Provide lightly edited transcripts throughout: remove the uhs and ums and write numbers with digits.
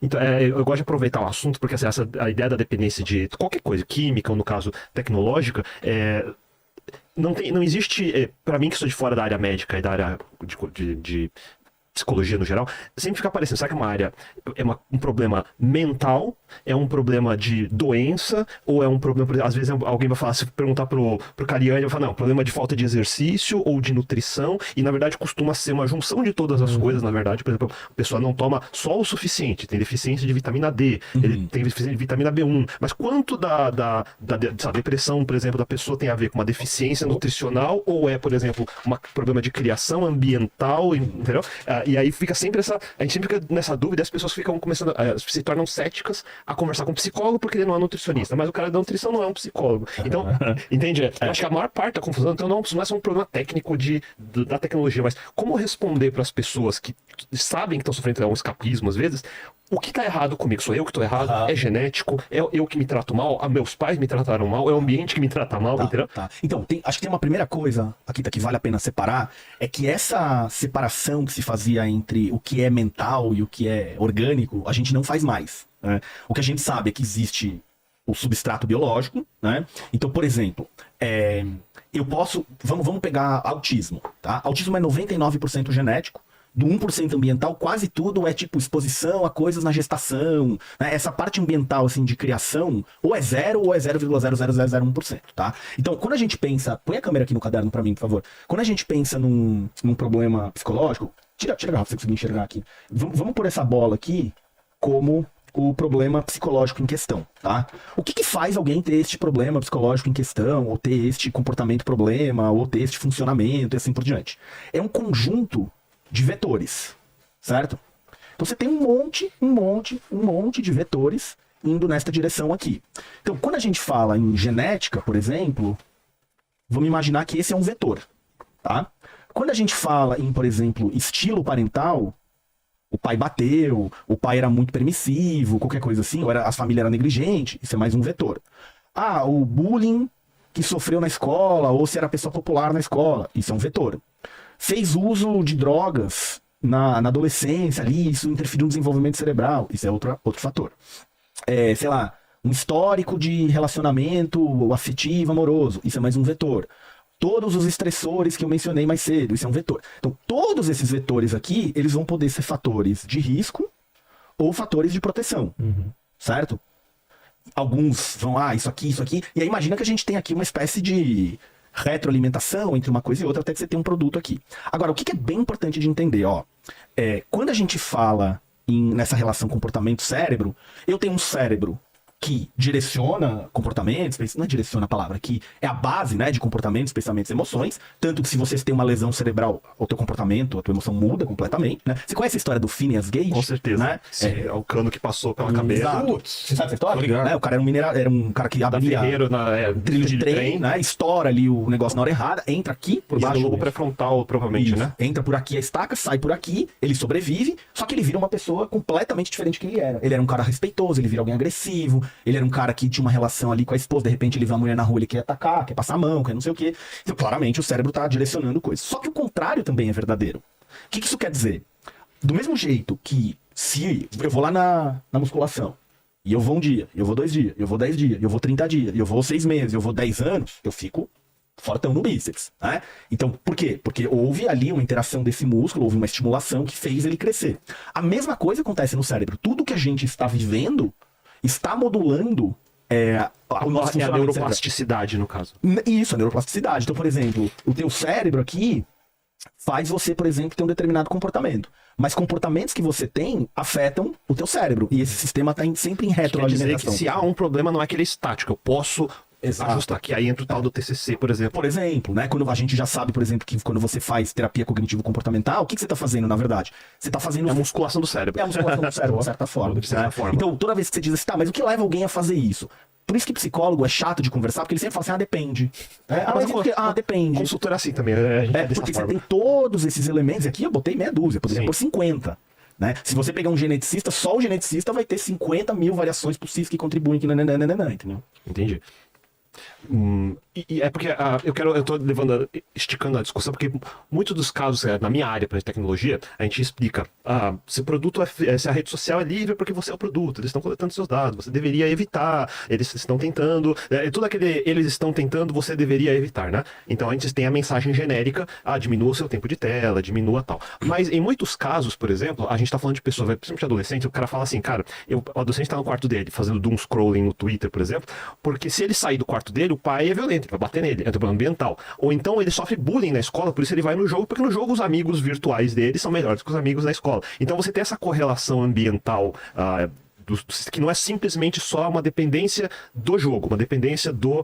Então, eu gosto de aproveitar o assunto, porque assim, a ideia da dependência de qualquer coisa, química, ou no caso tecnológica, não existe, para mim que sou de fora da área médica e da área de psicologia no geral, sempre fica parecendo, será que é uma área, um problema mental, é um problema de doença, ou é um problema, por exemplo, às vezes alguém vai falar, se perguntar pro Cariani, ele vai falar, não, problema de falta de exercício ou de nutrição, e na verdade costuma ser uma junção de todas as coisas, na verdade, por exemplo, a pessoa não toma só o suficiente, tem deficiência de vitamina D, ele tem deficiência de vitamina B1, mas quanto da depressão, por exemplo, da pessoa tem a ver com uma deficiência nutricional, ou é, por exemplo, um problema de criação ambiental, entendeu? E aí fica sempre a gente sempre fica nessa dúvida, as pessoas ficam começando, se tornam céticas a conversar com um psicólogo porque ele não é nutricionista, mas o cara da nutrição não é um psicólogo. Então, entende? Eu acho que a maior parte da confusão, então não é só um problema técnico da tecnologia, mas como responder para as pessoas que sabem que estão sofrendo um escapismo às vezes, o que está errado comigo? Sou eu que estou errado? É genético? É eu que me trato mal? Meus pais me trataram mal? É o ambiente que me trata mal? Entendeu? Então, acho que tem uma primeira coisa aqui que vale a pena separar, é que essa separação que se fazia entre o que é mental e o que é orgânico, a gente não faz mais. Né? O que a gente sabe é que existe o substrato biológico, né? Então, por exemplo, eu posso... Vamos pegar autismo, tá? Autismo é 99% genético, do 1% ambiental, quase tudo é tipo exposição a coisas na gestação, né? Essa parte ambiental, assim, de criação, ou é 0 ou é 0,00001%, tá? Então, quando a gente pensa... Põe a câmera aqui no caderno pra mim, por favor. Quando a gente pensa num problema psicológico... Tira a garrafa, se você conseguir enxergar aqui. Vamos pôr essa bola aqui como o problema psicológico em questão, tá? O que faz alguém ter este problema psicológico em questão, ou ter este comportamento problema, ou ter este funcionamento, e assim por diante? É um conjunto de vetores, certo? Então você tem um monte de vetores indo nesta direção aqui. Então, quando a gente fala em genética, por exemplo, vamos imaginar que esse é um vetor, tá? Quando a gente fala em, por exemplo, estilo parental, o pai bateu, o pai era muito permissivo, qualquer coisa assim, ou a família era negligente, isso é mais um vetor. O bullying que sofreu na escola, ou se era pessoa popular na escola, isso é um vetor. Fez uso de drogas na adolescência ali, isso interferiu no desenvolvimento cerebral, isso é outro fator. Sei lá, um histórico de relacionamento afetivo, amoroso, isso é mais um vetor. Todos os estressores que eu mencionei mais cedo, isso é um vetor. Então, todos esses vetores aqui, eles vão poder ser fatores de risco ou fatores de proteção, certo? Alguns vão, isso aqui, e aí imagina que a gente tem aqui uma espécie de retroalimentação entre uma coisa e outra até que você tem um produto aqui. Agora, o que é bem importante de entender, quando a gente fala nessa relação comportamento-cérebro, eu tenho um cérebro que direciona comportamentos, não é direciona a palavra, que é a base, né, de comportamentos, pensamentos e emoções, tanto que se você tem uma lesão cerebral, o teu comportamento, a tua emoção muda completamente, né? Você conhece a história do Phineas Gage? Com certeza, né? É o cano que passou pela cabeça. Exato. Você sabe essa história? Né? O cara era um cara que abria trilho de trem, né? Estoura ali o negócio na hora errada, entra aqui por baixo. Do lobo pré-frontal, provavelmente, né? Entra por aqui a estaca, sai por aqui, ele sobrevive, só que ele vira uma pessoa completamente diferente do que ele era. Ele era um cara respeitoso, ele vira alguém agressivo, ele era um cara que tinha uma relação ali com a esposa, de repente ele vê uma mulher na rua, ele quer atacar, quer passar a mão, quer não sei o quê. Então, claramente, o cérebro tá direcionando coisas. Só que o contrário também é verdadeiro. O que isso quer dizer? Do mesmo jeito que se eu vou lá na musculação, e eu vou um dia, eu vou 2 dias, eu vou 10 dias, eu vou 30 dias, eu vou 6 meses, eu vou 10 anos, eu fico fortão no bíceps, né? Então, por quê? Porque houve ali uma interação desse músculo, houve uma estimulação que fez ele crescer. A mesma coisa acontece no cérebro. Tudo que a gente está vivendo está modulando o nosso a neuroplasticidade, no caso. Isso, a neuroplasticidade. Então, por exemplo, o teu cérebro aqui faz você, por exemplo, ter um determinado comportamento. Mas comportamentos que você tem afetam o teu cérebro. E esse sistema está sempre em retroalimentação. Quer dizer que se há um problema, não é que ele é estático. Eu posso ajustar. Que aí entra o tal do TCC, por exemplo. Por exemplo, né? Quando a gente já sabe, por exemplo, que quando você faz terapia cognitivo-comportamental, o que você está fazendo, na verdade? Você está fazendo... É a musculação do cérebro. É a musculação do cérebro, de certa forma. Então, toda vez que você diz assim, mas o que leva alguém a fazer isso? Por isso que psicólogo é chato de conversar, porque ele sempre fala assim, depende. Depende. Consultor é assim também. Porque você tem todos esses elementos, e aqui eu botei meia dúzia, poderia pôr 50. Né? Se você pegar um geneticista, só o geneticista vai ter 50 mil variações possíveis que contribuem, entendeu? Entendi. E é porque eu tô esticando a discussão, porque muitos dos casos, na minha área para tecnologia, a gente explica, se o produto se a rede social é livre porque você é o produto, eles estão coletando seus dados, você deveria evitar, eles estão tentando, tudo aquele eles estão tentando, você deveria evitar, né? Então a gente tem a mensagem genérica, diminua o seu tempo de tela, diminua tal. Mas em muitos casos, por exemplo, a gente tá falando de pessoas, principalmente adolescentes, o cara fala assim, cara, o adolescente tá no quarto dele, fazendo doom scrolling no Twitter, por exemplo, porque se ele sair do quarto dele, o pai é violento, ele vai bater nele, é um problema ambiental. Ou então ele sofre bullying na escola, por isso ele vai no jogo, porque no jogo os amigos virtuais dele são melhores que os amigos da escola. Então você tem essa correlação ambiental que não é simplesmente só uma dependência do jogo, uma dependência do...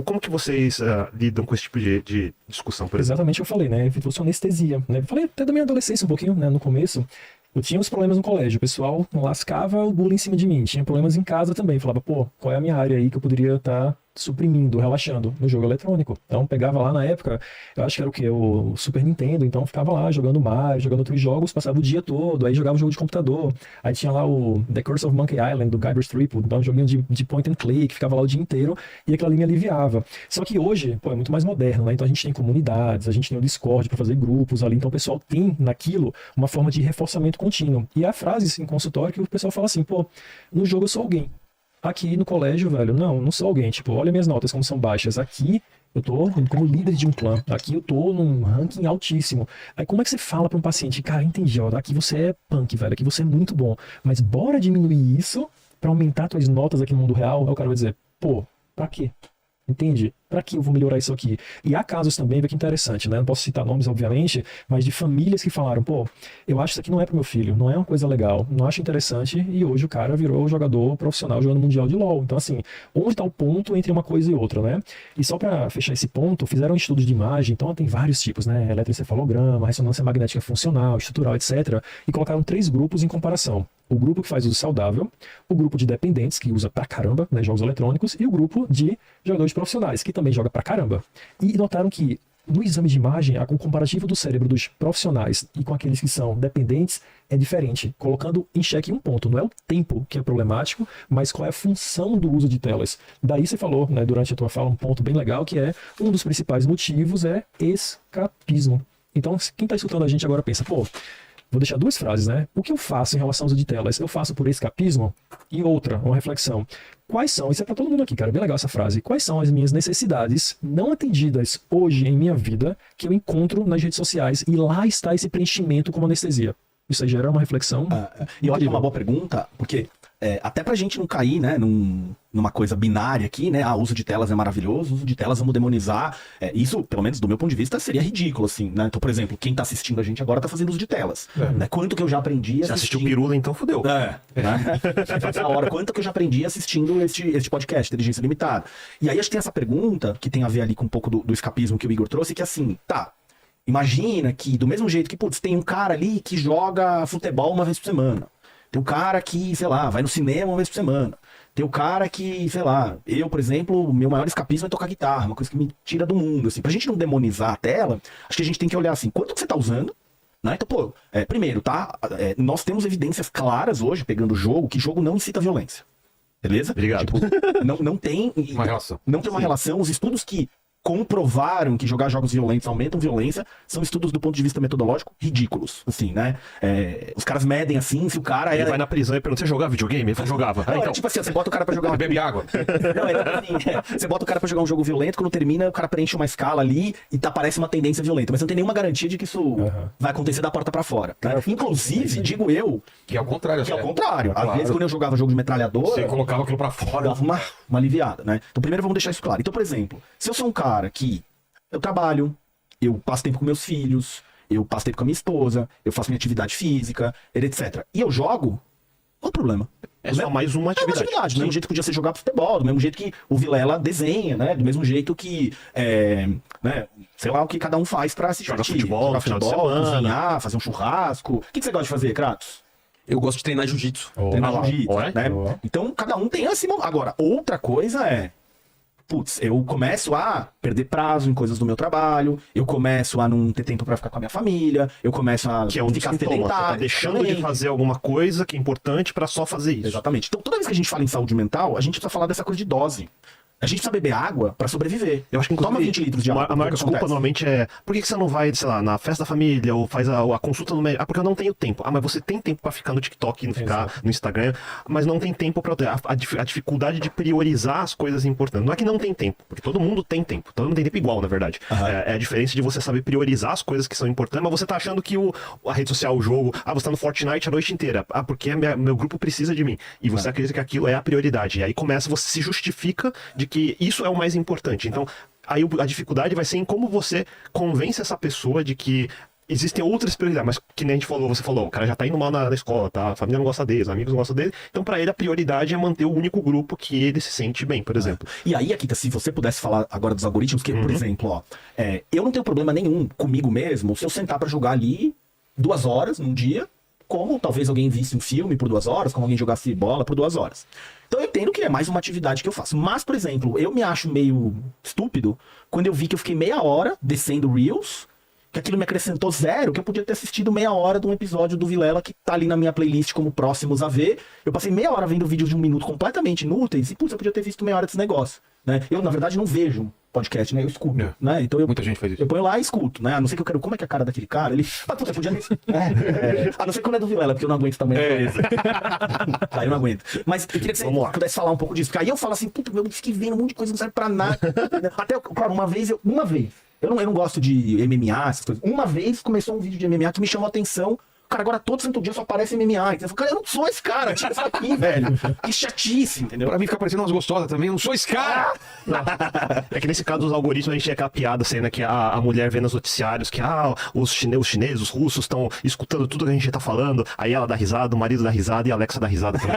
Como que vocês lidam com esse tipo de discussão, por exemplo? Exatamente o que eu falei, né? Evitou-se anestesia, né? Falei até da minha adolescência um pouquinho, né? No começo. Eu tinha uns problemas no colégio, o pessoal lascava o bullying em cima de mim. Tinha problemas em casa também. Falava, pô, qual é a minha área aí que eu poderia estar suprimindo, relaxando no jogo eletrônico? Então pegava lá na época, eu acho que era o quê? O Super Nintendo, então ficava lá jogando Mario, jogando outros jogos, passava o dia todo, aí jogava jogo de computador. Aí tinha lá o The Curse of Monkey Island, do Guybrush Threepwood, então um joguinho de point and click, ficava lá o dia inteiro e aquilo ali me aliviava. Só que hoje, pô, é muito mais moderno, né? Então a gente tem comunidades, a gente tem o Discord para fazer grupos ali, então o pessoal tem naquilo uma forma de reforçamento contínuo. E há frases em consultório que o pessoal fala assim, pô, no jogo eu sou alguém. Aqui no colégio, velho, não sou alguém. Tipo, olha minhas notas como são baixas. Aqui eu tô como líder de um clã. Aqui eu tô num ranking altíssimo. Aí como é que você fala para um paciente, cara, entendi, ó, aqui você é punk, velho, aqui você é muito bom. Mas bora diminuir isso para aumentar tuas notas aqui no mundo real? Aí o cara vai dizer, pô, pra quê? Entende? Para que eu vou melhorar isso aqui? E há casos também, que interessante, né? Não posso citar nomes, obviamente, mas de famílias que falaram, pô, eu acho que isso aqui não é pro meu filho, não é uma coisa legal, não acho interessante, e hoje o cara virou jogador profissional jogando Mundial de LoL. Então, assim, onde está o ponto entre uma coisa e outra, né? E só para fechar esse ponto, fizeram estudos de imagem, então tem vários tipos, né? Eletroencefalograma, ressonância magnética funcional, estrutural, etc. E colocaram 3 grupos em comparação. O grupo que faz uso saudável, o grupo de dependentes, que usa pra caramba, né, jogos eletrônicos, e o grupo de jogadores profissionais, que também joga pra caramba. E notaram que no exame de imagem, o comparativo do cérebro dos profissionais e com aqueles que são dependentes é diferente, colocando em xeque um ponto. Não é o tempo que é problemático, mas qual é a função do uso de telas. Daí você falou, né, durante a tua fala, um ponto bem legal, que é um dos principais motivos é escapismo. Então, quem está escutando a gente agora pensa, pô, vou deixar 2 frases, né? O que eu faço em relação ao uso de telas? Eu faço por escapismo? E outra, uma reflexão. Quais são, isso é para todo mundo aqui, cara, bem legal essa frase. Quais são as minhas necessidades não atendidas hoje em minha vida que eu encontro nas redes sociais e lá está esse preenchimento como anestesia? Isso aí gera uma reflexão. E eu acho que é uma boa pergunta, porque até pra gente não cair, né, numa coisa binária aqui, né, uso de telas é maravilhoso, uso de telas vamos demonizar, isso, pelo menos do meu ponto de vista, seria ridículo, assim, né, então, por exemplo, quem tá assistindo a gente agora tá fazendo uso de telas, né, quanto que eu já aprendi Se assistiu Pirula, então fudeu. né, essa hora, quanto que eu já aprendi assistindo este podcast, Inteligência Limitada, e aí acho que tem essa pergunta, que tem a ver ali com um pouco do escapismo que o Igor trouxe, que assim, tá, imagina que do mesmo jeito que, putz, tem um cara ali que joga futebol uma vez por semana, tem um cara que, sei lá, vai no cinema uma vez por semana. Tem o cara que, sei lá, eu, por exemplo, o meu maior escapismo é tocar guitarra, uma coisa que me tira do mundo, assim. Pra gente não demonizar a tela, acho que a gente tem que olhar assim, quanto que você tá usando, né? Então, pô, primeiro, tá? Nós temos evidências claras hoje, pegando o jogo, que jogo não incita violência. Beleza? Obrigado. Tipo, não tem Uma relação. Não tem uma relação. Os estudos que comprovaram que jogar jogos violentos aumentam violência são estudos do ponto de vista metodológico ridículos, assim, né? Os caras medem assim, se o cara Ele vai na prisão e pergunta, você jogava videogame? Ele fala, jogava. Não, Então. tipo assim, você bota o cara pra jogar Bebe água. Não, assim, você bota o cara pra jogar um jogo violento, quando termina, o cara preenche uma escala ali e parece uma tendência violenta, mas não tem nenhuma garantia de que isso vai acontecer da porta pra fora, né? Inclusive, digo eu, Que é o contrário. que é o contrário. Às Claro. vezes, quando eu jogava jogo de metralhadora, Você colocava aquilo pra fora. dava uma aliviada, né? Então, primeiro vamos deixar isso claro. Então, por exemplo, se eu sou um cara que eu trabalho, eu passo tempo com meus filhos, eu passo tempo com a minha esposa, eu faço minha atividade física, etc. E eu jogo, não tem problema. É só mais uma atividade. Do mesmo jeito que podia ser jogar futebol, do mesmo jeito que o Vilela desenha, né? Do mesmo jeito que, né? Sei lá o que cada um faz pra se Jogar divertir. futebol no final de semana. Cozinhar, fazer um churrasco. O que você gosta de fazer, Kratos? Eu gosto de treinar jiu-jitsu. Treinar lá. jiu-jitsu, Ó, é? né? Ó. Então, cada um tem assim. Agora, outra coisa é... Putz, eu começo a perder prazo em coisas do meu trabalho, eu começo a não ter tempo pra ficar com a minha família, eu começo a Que é um dos ficar sintomas. Você tá sedentário. deixando também. de fazer alguma coisa que é importante pra só fazer isso. Exatamente. Então, toda vez que a gente fala em saúde mental, a gente precisa falar dessa coisa de dose. A gente precisa beber água pra sobreviver. Eu acho que Toma 20 litros de água. A maior o que desculpa acontece? normalmente é por que você não vai, sei lá, na festa da família ou faz a consulta no médico? Ah, porque eu não tenho tempo. Ah, mas você tem tempo pra ficar no TikTok e não ficar no Instagram, mas não tem tempo pra a dificuldade de priorizar as coisas importantes. Não é que não tem tempo, porque todo mundo tem tempo. Todo mundo tem tempo igual, na verdade. É a diferença de você saber priorizar as coisas que são importantes, mas você tá achando que a rede social, o jogo, você tá no Fortnite a noite inteira. Ah, porque meu grupo precisa de mim. E você acredita que aquilo é a prioridade. E aí você se justifica de que isso é o mais importante. Então, aí a dificuldade vai ser em como você convence essa pessoa de que existem outras prioridades, mas que nem você falou, o cara já tá indo mal na escola, tá? A família não gosta dele, os amigos não gostam dele, então pra ele a prioridade é manter o único grupo que ele se sente bem, por exemplo. E aí, Akita, se você pudesse falar agora dos algoritmos, que, por exemplo, ó, eu não tenho problema nenhum comigo mesmo se eu sentar pra jogar ali 2 horas num dia, como talvez alguém visse um filme por 2 horas, como alguém jogasse bola por 2 horas. Então eu entendo que é mais uma atividade que eu faço. Mas, por exemplo, eu me acho meio estúpido quando eu vi que eu fiquei meia hora descendo Reels, que aquilo me acrescentou 0, que eu podia ter assistido meia hora de um episódio do Vilela que tá ali na minha playlist como próximos a ver. Eu passei meia hora vendo vídeos de 1 minuto completamente inúteis e, putz, eu podia ter visto meia hora desse negócio. Né? Eu, na verdade, não vejo podcast, né? Eu escuto, né? Então Muita gente faz isso. eu ponho lá e escuto, né? A não ser que eu quero... Como é que é a cara daquele cara? Ele... Ah, puta, podia... A não ser quando é do Vilela, porque eu não aguento também. Aí eu não aguento. Mas eu queria que você pudesse falar um pouco disso. Porque aí eu falo assim, puta, eu fiquei vendo um monte de coisa que não serve pra nada. Até, claro, uma vez... Eu não gosto de MMA, essas coisas. Uma vez começou um vídeo de MMA que me chamou a atenção. Cara, agora todo santo dia só aparece MMA. Eu falo, cara, eu não sou esse cara, tira isso aqui, velho. Que chatice, entendeu? Pra mim fica parecendo umas gostosas também, eu não sou esse cara! É que nesse caso dos algoritmos a gente tinha aquela piada cena que a mulher vê nos noticiários que os chineses, os russos estão escutando tudo que a gente tá falando, aí ela dá risada, o marido dá risada e a Alexa dá risada também.